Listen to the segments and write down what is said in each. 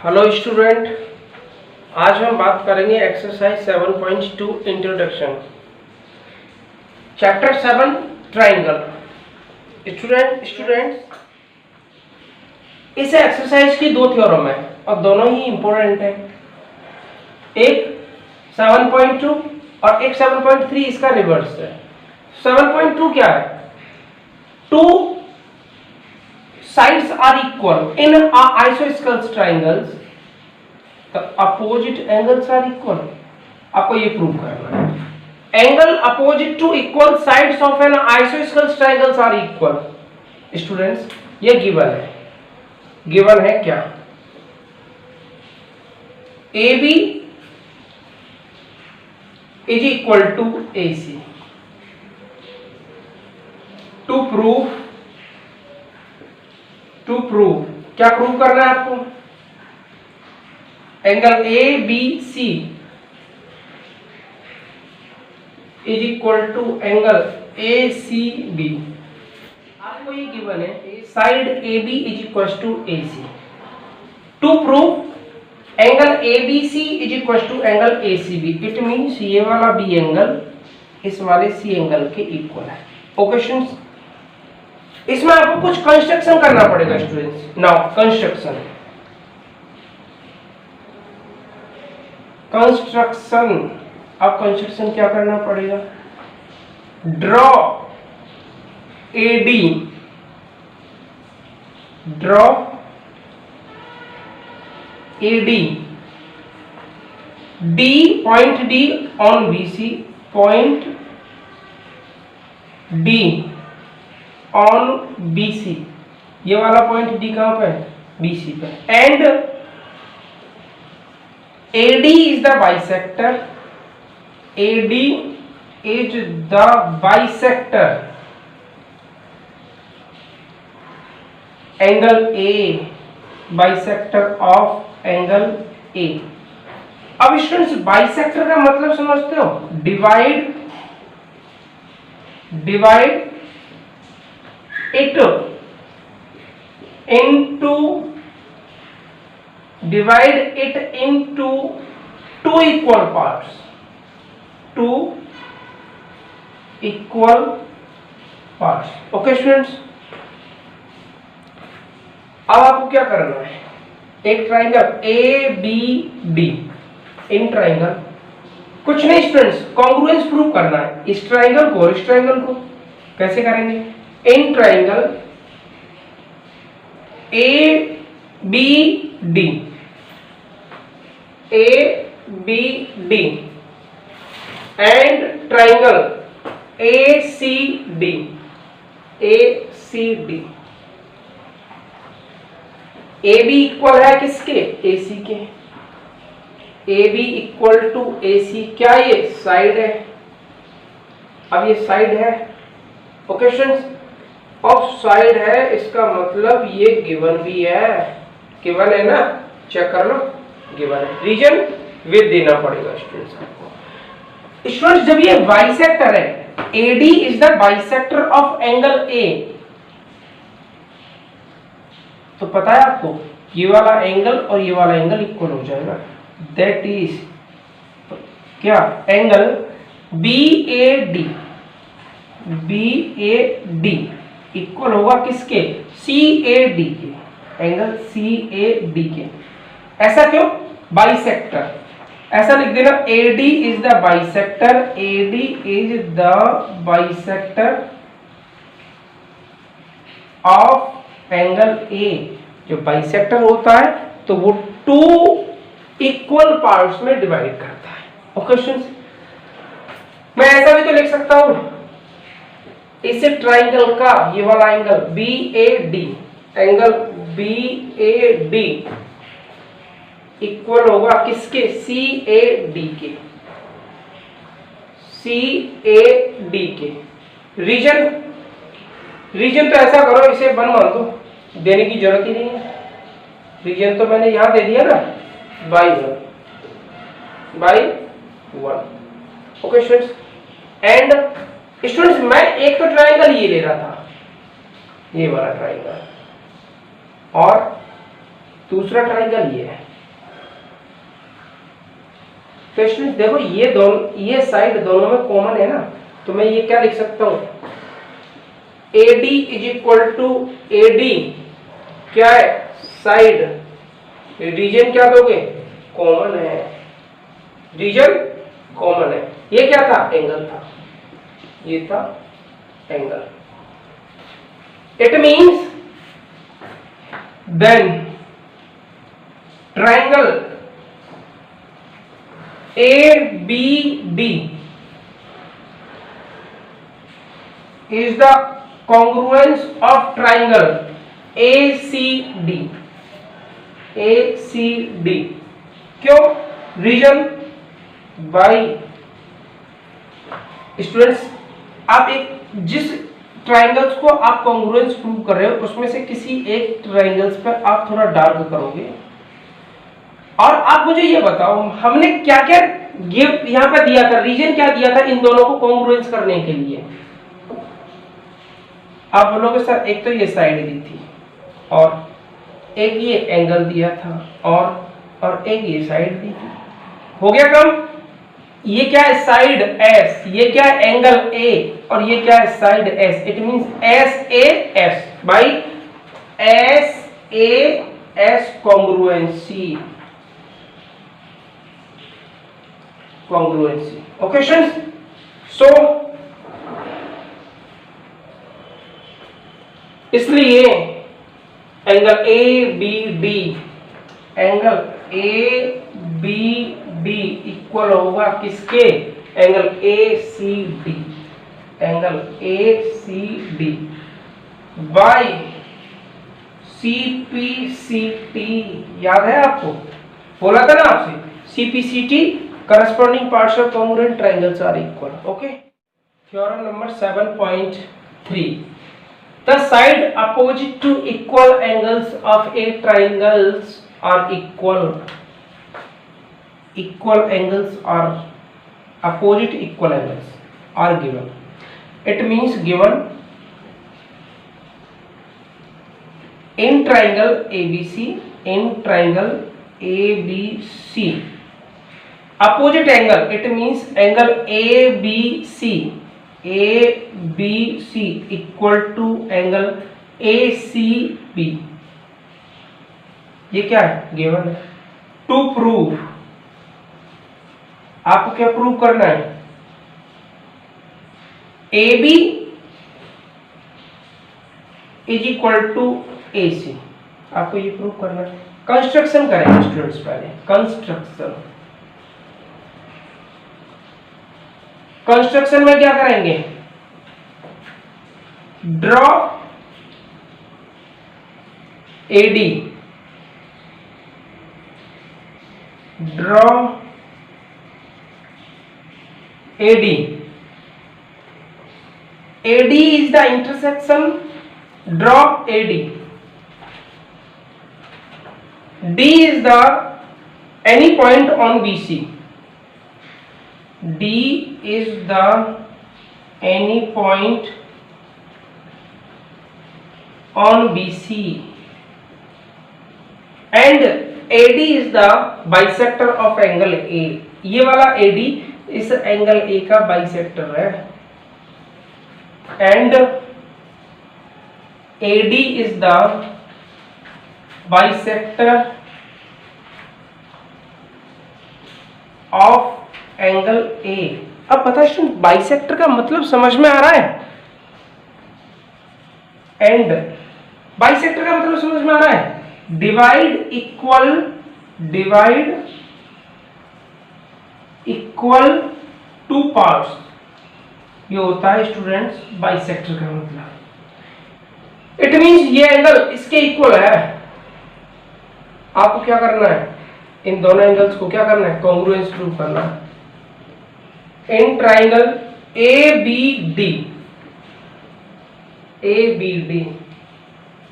Hello student, आज हम बात करेंगे exercise 7.2 introduction, chapter 7 triangle. Students इस एक्सरसाइज की दो थ्योरम है और दोनों ही इंपॉर्टेंट है। एक 7.2 और एक 7.3 इसका रिवर्स है। 7.2 क्या है? Two sides are equal in a isosceles triangles, the opposite angles are equal। आपको ये प्रूव करना है। Angle opposite to equal sides of an isosceles triangles are equal. Students ये गिवन है क्या? AB is equal to AC। To prove क्या prove करना है आपको? Angle ABC is equal to angle ACB। आपको ये गिवन है side AB is equal to AC। To prove angle ABC is equal to angle ACB, it means ये वाला B angle इस वाले C एंगल के इक्वल है। ओके स्टूडेंट्स, इसमें आपको कुछ कंस्ट्रक्शन करना पड़ेगा स्टूडेंट्स। नाउ कंस्ट्रक्शन अब कंस्ट्रक्शन क्या करना पड़ेगा? Draw AD, point D on BC, point D on BC। ये वाला पॉइंट D कहां पे है? BC पे। And AD is the bisector, AD is the bisector angle A, bisector of angle A। अब स्टूडेंट्स बाइसेक्टर का मतलब समझते हो? Divide it into two equal parts, okay students. अब आपको क्या करना है? एक ट्राइंगल ABD, इन ट्राइंगल कुछ नहीं स्टूडेंट्स, कॉन्ग्रुएंस प्रूव करना है इस ट्राइंगल को और इस ट्राइंगल को। कैसे करेंगे? इन triangle ABD and triangle ACD। AB equal है किसके? AC के। AB इक्वल टू AC, क्या ये साइड है? अब ये साइड है, ओके स्टूडेंट्स। ऑफ साइड है इसका मतलब ये गिवन भी है। गिवन है ना, चेक कर लो, गिवन है। रीजन विद देना पड़ेगा स्टूडेंट्स आपको। स्टूडेंट्स जब ये बाइसेक्टर है, AD is the bisector of angle A, तो पता है आपको ये वाला एंगल और ये वाला एंगल इक्वल हो जाएगा। दैट इज क्या? एंगल BAD इक्वल होगा किसके? CAD के, एंगल CAD के। ऐसा क्यों? बाइसेक्टर। ऐसा लिख देना, AD is the bisector, AD is the bisector of angle A। जो बाइसेक्टर होता है तो वो टू इक्वल पार्ट्स में डिवाइड करता है। ओके स्टूडेंट्स, मैं ऐसा भी तो लिख सकता हूं, इस ट्राइंगल का ये वाला angle BAD, angle BAD equal होगा किसके? CAD के। रीजन तो ऐसा करो, इसे 1 मान दो, देने की जरूरत ही नहीं है। रीजन तो मैंने यहां दे दिया ना, by 1। Okay students, and students मैं एक तो ट्राइंगल ये ले रहा था, ये वाला ट्राइंगल, और दूसरा ट्राइंगल ये है। तो स्टूडेंट देखो ये साइड दोनों में कॉमन है ना, तो मैं ये क्या लिख सकता हूं, AD is equal to AD क्या है, साइड, रीजन क्या दोगे, कॉमन है, रीजन कॉमन है। ये क्या था, एंगल था, ये था angle. It means then triangle ABD is the congruence of triangle ACD। ACD क्यों, रीजन बाई, स्टूडेंट्स आप एक जिस ट्रायंगल्स को आप कॉन्ग्रुएंस प्रूव कर रहे हो उसमें से किसी एक ट्रायंगल्स पर आप थोड़ा डार्क करोगे, और आप मुझे ये बताओ हमने क्या क्या गिव यहां पर दिया था, रीजन क्या दिया था इन दोनों को कॉन्ग्रुएंस करने के लिए। आप बोलोगे सर एक तो ये साइड दी थी और एक ये एंगल दिया था और एक ये साइड दी थी, हो गया कम। ये क्या है, साइड S, ये क्या है, एंगल A, और ये क्या है, side S। It means SAS by SAS congruency, congruency. Okay students, so इसलिए angle ABD, angle ABD equal होगा किसके, angle ACD, angle ACD by CPCT। याद है आपको, बोला था ना आपसे, CPCT corresponding parts of congruent triangles are equal। okay, theorem number 7.3, the side opposite to equal angles of a triangles are equal। equal angles are opposite equal angles are given। it means given in triangle ABC, in triangle ABC opposite angle, it means angle ABC, ABC equal to angle ACB। ये क्या है, given है। To prove, आपको क्या prove करना है, AB is equal to AC, आपको ये प्रूव करना है। कंस्ट्रक्शन करेंगे स्टूडेंट्स, पहले कंस्ट्रक्शन में क्या करेंगे, draw AD, draw AD, AD is the intersection, draw AD, D is the any point on BC, D is the any point on BC and AD is the bisector of angle A। ये वाला AD इस angle A का bisector है, and AD is the bisector of angle A। अब पता है bisector का मतलब समझ में आ रहा है, एंड बाइसेक्टर का मतलब समझ में आ रहा है, डिवाइड इक्वल टू पार्ट्स, ये होता है स्टूडेंट्स बाइसेक्टर का मतलब। इट मींस ये एंगल इसके इक्वल है, आपको क्या करना है, इन दोनों एंगल्स को क्या करना है, कॉन्ग्रुएंस प्रूव करना है। इन triangle ABD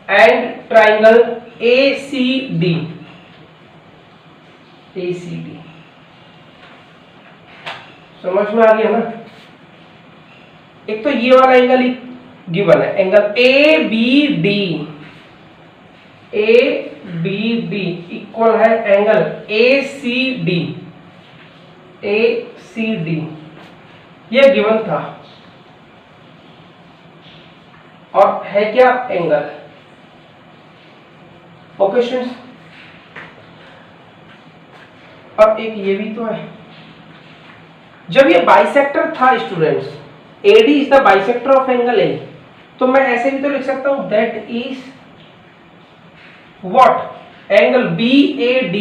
and triangle ACD, समझ में आ गया ना। एक तो ये वाला एंगल गिवन है, एंगल ABD इक्वल है एंगल ACD, ACD ये गिवन था और है क्या एंगल। ओके स्टूडेंट्स, और एक ये भी तो है, जब ये बाइसेक्टर था students, AD is the bisector of angle A, तो मैं ऐसे भी तो लिख सकता हूं that is what angle BAD,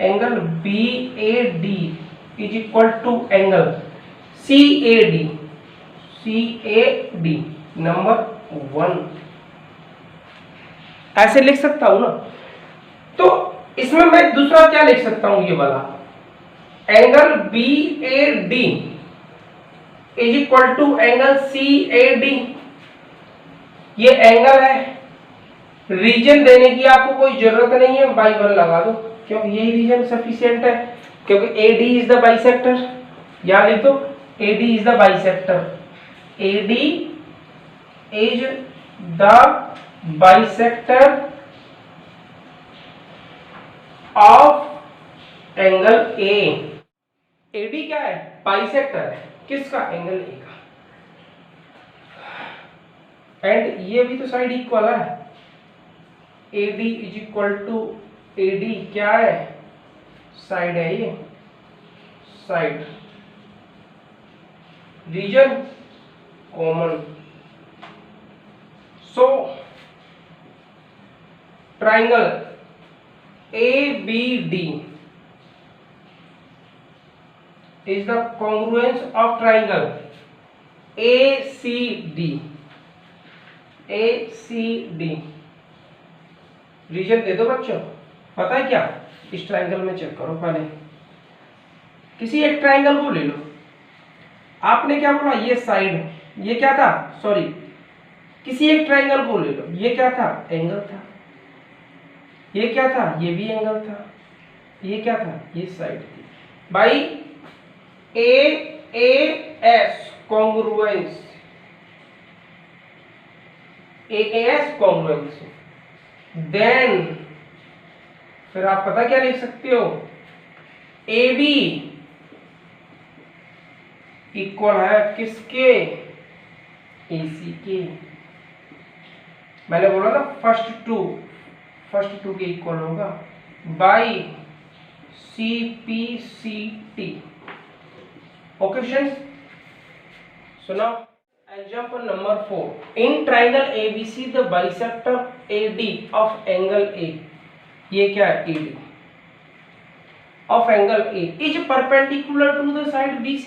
angle BAD is equal to angle CAD, CAD number 1, ऐसे लिख सकता हूं ना। तो इसमें मैं दूसरा क्या लिख सकता हूं, ये वाला angle BAD is equal to angle CAD, ये एंगल है, रीजन देने की आपको कोई जरूरत नहीं है, बाई 1 लगा दो क्योंकि यही रीजन सफिशिएंट है, क्योंकि AD इज द बाइसेक्टर, या लिख दो AD is the bisector, AD is the bisector of angle A। AD क्या है, बाइसेक्टर है, किसका, एंगल A का, एंड ये भी तो साइड इक्वल है, AD is equal to AD क्या है, साइड है, ये side, reason common, so triangle ABD is the congruence of triangle ACD, ACD reason दे दो बच्चों, पता है क्या, इस ट्राइंगल में चेक करो पहले, किसी एक ट्राइंगल को ले लो, आपने क्या बोला, ये साइड, ये क्या था, सॉरी, किसी एक ट्राइंगल को ले लो, ये क्या था, एंगल था, ये क्या था, ये भी एंगल था, ये क्या था, ये साइड थी, भाई AAS congruence, AAS congruence, then फिर आप पता क्या लिख सकते हो, AB इक्वल है किसके, AC के, मैंने बोला ना फर्स्ट टू के इक्वल होगा, by CPCT। Okay students, so now example number 4, in triangle ABC the bisector AD of angle A, ये क्या है, AD of angle A is perpendicular to the side BC,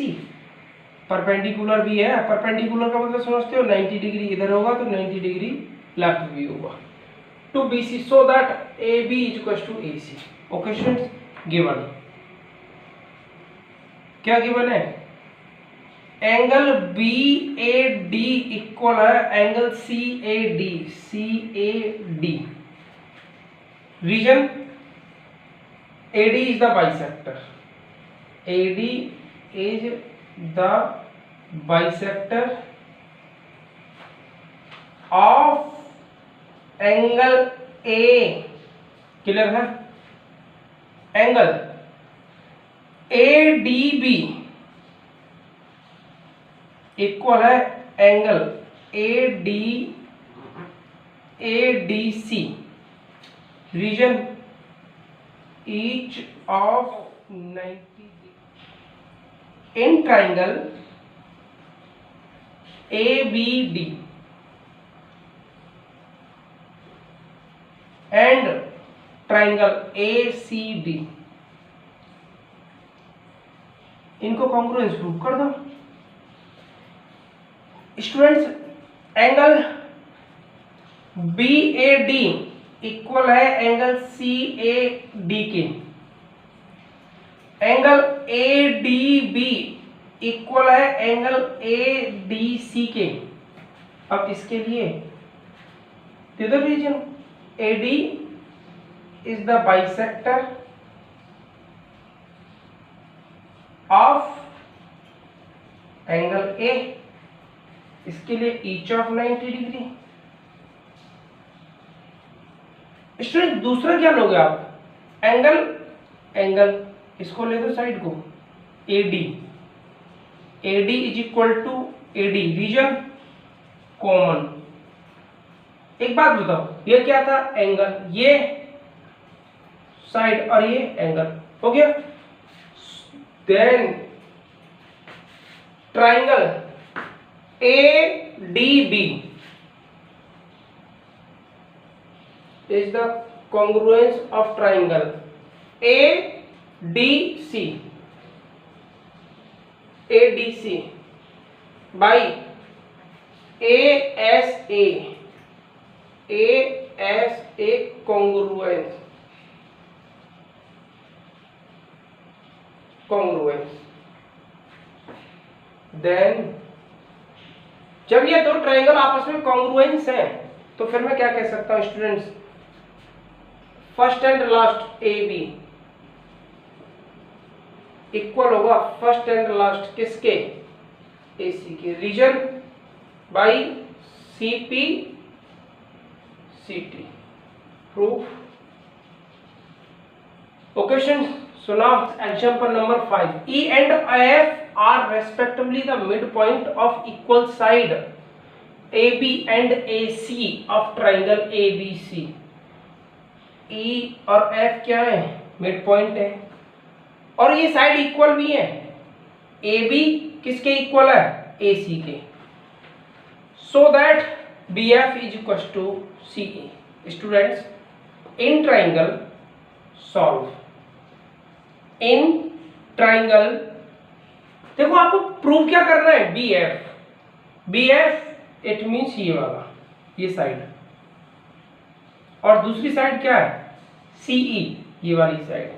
perpendicular भी है, perpendicular का मतलब समझते हो, 90 डिग्री इधर होगा तो 90 डिग्री लेफ्ट भी होगा, to BC, so that AB is equals to AC। okay students, given क्या गिवन है, एंगल BAD इक्वल है angle CAD, reason AD is the bisector, AD is the bisector of angle A, clear है, angle ADB equal है angle ADC, reason each of 90 in triangle ABD and triangle ACD, इनको congruence prove कर दो students. Angle BAD equal है angle CAD के, angle ADB equal है angle ADC के, अब इसके लिए दे दो reason, AD is the bisector of angle A, इसके लिए each of 90 डिग्री। स्टूडेंट दूसरा क्या लोगे आप, एंगल इसको ले दो साइड को, AD, AD is equal to AD, reason common. एक बात बताओ, ये क्या था? एंगल, ये साइड और ये एंगल हो गया। Then triangle ADB is the congruence of triangle ADC by ASA congruence। Then जब ये दो ट्राइंगल आपस में कॉन्ग्रुएंस हैं तो फिर मैं क्या कह सकता हूं students? First and last AB equal होगा फर्स्ट एंड लास्ट किसके? AC के, reason by CP CT। Proof. ओकेशन सुना। Example number 5, E and F are respectively the midpoint of equal side AB and AC of triangle ABC। E और F क्या है? Mid point है और ये साइड इक्वल भी है। AB किसके इक्वल है? AC के। So that BF is equal to CE। Students, in triangle solve, in triangle देखो आपको प्रूव क्या करना है? BF इट मीन्स ये वाला, ये साइड, और दूसरी साइड क्या है? CE, ये वाली साइड।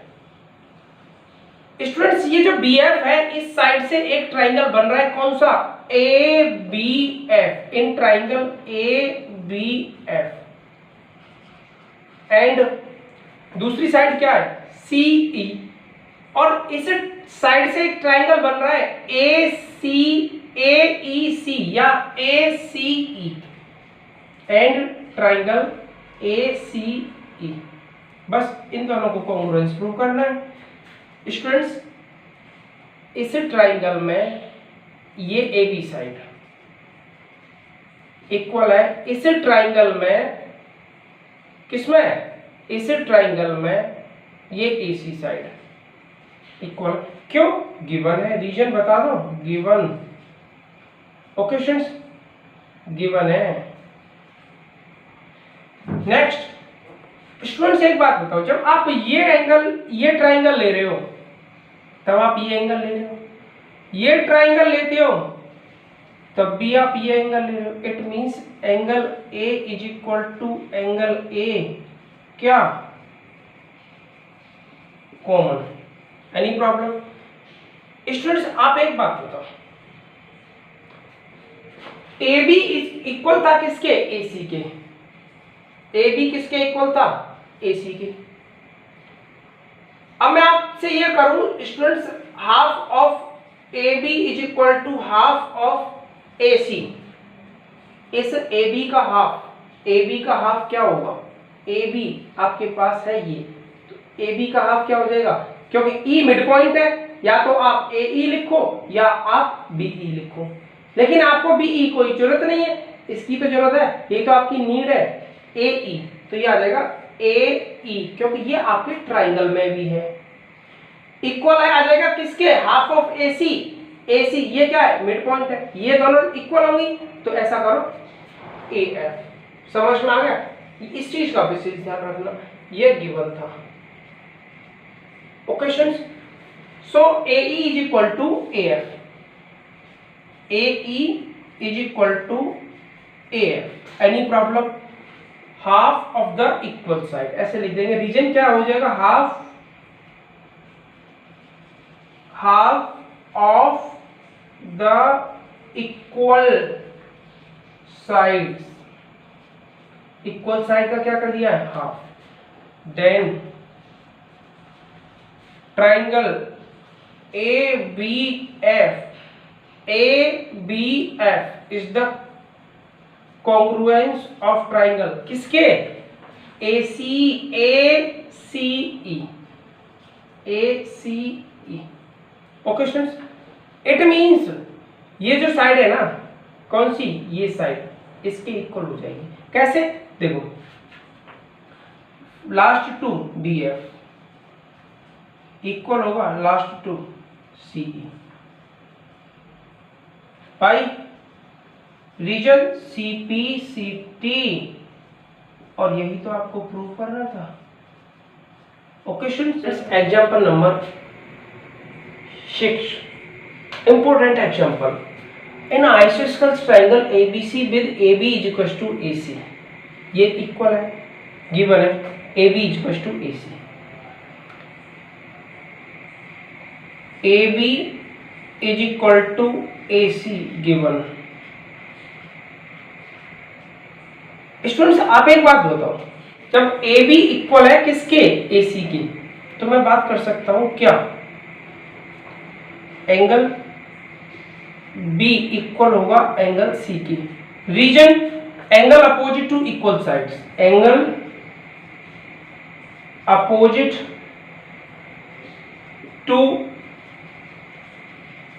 स्टूडेंट्स, ये जो BF है इस साइड से एक ट्राइंगल बन रहा है, कौन सा? ABF, in triangle ABF। And दूसरी साइड क्या है? CE, और इस साइड से एक ट्राइंगल बन रहा है AEC या ACE, एंड ट्राइंगल ACE। बस इन दोनों को कॉन्ग्रुएंस प्रूव करना है। स्टूडेंट्स, इस ट्राइंगल में ये AB साइड इक्वल है इस ट्राइंगल में, किसमें? इस ट्राइंगल में ये AC साइड इक्वल। क्यों? गिवन है, रीजन बता दो। गिवन, ओकेशंस गिवन है। नेक्स्ट स्टूडेंट्स, एक बात बताओ, जब आप ये एंगल, ये ट्राइंगल ले रहे हो तब आप ये एंगल ले रहे हो, ये ट्राइंगल लेते हो तब भी आप ये एंगल ले रहे हो। It means angle A is equal to angle A क्या? कॉमन। Any problem? स्टूडेंट्स, आप एक बात बताओ, AB इक्वल था किसके? AC के। AB किसके इक्वल था? AC के। अब मैं आपसे ये करूं students, half of AB is equal to half of AC। इस AB का हाफ क्या होगा? AB आपके पास है ये, तो AB का हाफ क्या हो जाएगा? क्योंकि E मिड पॉइंट है, या तो आप AE लिखो या आप BE लिखो, लेकिन आपको BE कोई जरूरत नहीं है, इसकी तो जरूरत है, ये तो आपकी नीड है AE, तो ये आ जाएगा AE, क्योंकि ये आपके ट्राइंगल में भी है। इक्वल है आ जाएगा किसके? Half of AC। ये क्या है? मिड पॉइंट है, ये दोनों इक्वल होंगी, तो ऐसा करो AF। समझ में आ गया? इस चीज का विशेष ध्यान रखना, ये गिवन था। ओकेशंस, so AE is equal to AF, AE is equal to AF। Any problem? Half of the equal side ऐसे लिख देंगे। रीजन क्या हो जाएगा? Half of the equal sides. Equal side का क्या कर दिया है? Half. Then triangle ABF is the congruence of triangle किसके? ACE। Okay students, it means ये जो साइड है ना, कौन सी, ये साइड इसके इक्वल हो जाएगी। कैसे, देखो last to D F equal होगा last to C E by reason C P C T, और यही तो आपको प्रूव करना था। Okay students, example number 6, important example. In आइसोस्केल triangle ABC with AB is equal to AC, ये equal है, गिवन है AB is equal to AC, AB is equal to AC given. Students आप एक बात बताओ, जब AB इक्वल है किसके, AC की, तो मैं बात कर सकता हूं क्या, एंगल B इक्वल होगा एंगल C की। Reason, angle opposite to equal sides, angle opposite to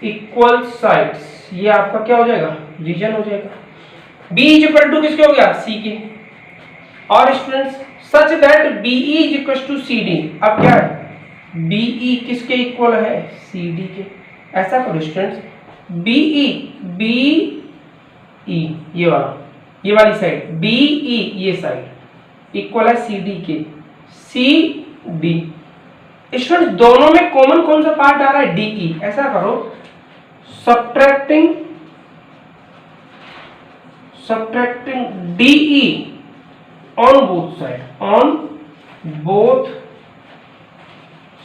equal sides, ये आपका क्या हो जाएगा, रीजन हो जाएगा। B इज इक्वल टू किसके हो गया, C के। और students such that BE is equal to CD, अब क्या है, BE किसके इक्वल है, CD के। ऐसा करो स्टूडेंट्स, BE ये वाली साइड BE ये साइड इक्वल है CD के, CD। स्टूडेंट्स दोनों में कॉमन कौन सा पार्ट आ रहा है, DE। ऐसा करो, subtracting DE on both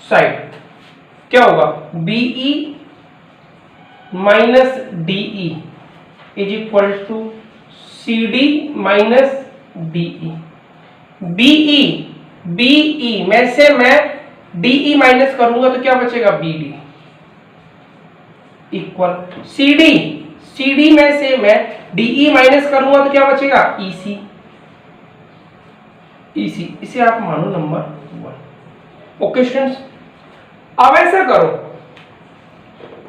side, क्या होगा, BE minus DE is equal to CD minus DE। BE में से मैं DE माइनस करूंगा तो क्या बचेगा, BD इक्वल CD में से मैं DE माइनस करूंगा तो क्या बचेगा, EC। इसे आप मानो नंबर 1। ओके स्टूडेंट्स, अब ऐसा करो,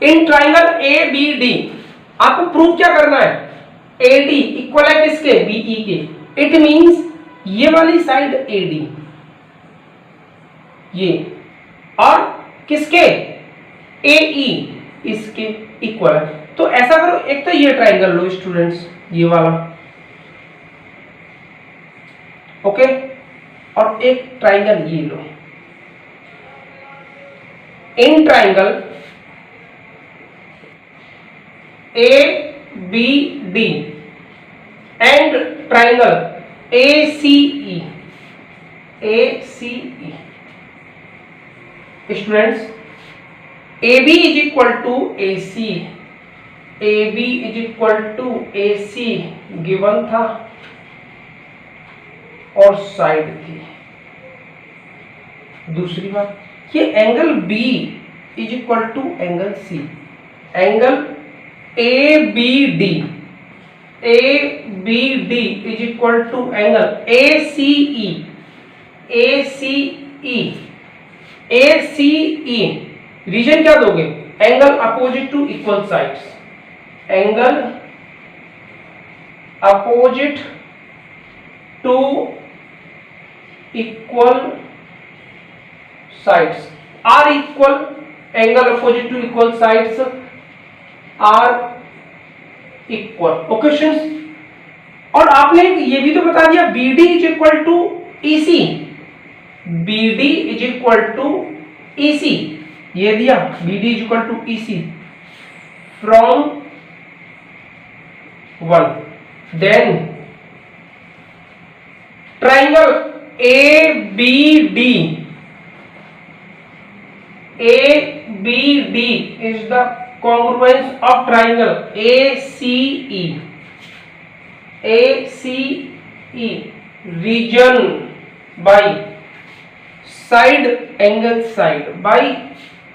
इन ट्राइंगल ABD आपको प्रूव क्या करना है, AD इक्वल है किसके, BE के। इट मींस ये वाली साइड AD, ये, और किसके, AE इसके इक्वल है। तो ऐसा करो, एक तो ये ट्राइंगल लो स्टूडेंट्स, ये वाला, ओके, और एक ट्राइंगल ये लो। In triangle ABD and triangle ACE students, AB is equal to AC, AB is equal to AC given था और साइड थी। दूसरी बात, ये angle B is equal to angle C, angle ABD is equal to angle ACE। Reason क्या दोगे, angle opposite to equal sides, angle opposite to equal sides, are equal, angle opposite to equal sides are equal. Okay students, और आपने ये भी तो बता दिया BD is equal to EC, BD is equal to EC, ये दिया BD is equal to EC from 1। Then triangle ABD is the congruence of triangle ACE region by side angle side by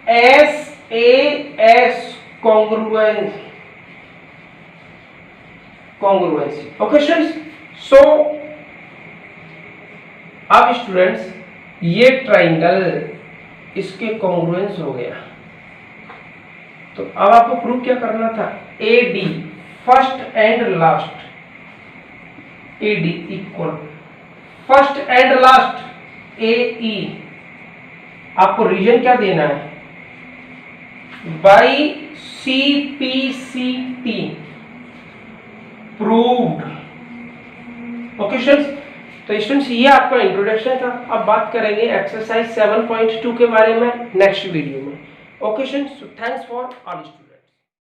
SAS congruency। Okay students, so अब students ये triangle इसके congruence हो गया, तो अब आपको प्रूव क्या करना था, A D first and last, A D equal first and last A E, आपको रीजन क्या देना है, by C P C T proved. Okay students, तो स्टूडेंट्स ये आपका इंट्रोडक्शन था। अब बात करेंगे एक्सरसाइज 7.2 के बारे में नेक्स्ट वीडियो में। Okay students, thanks for all students.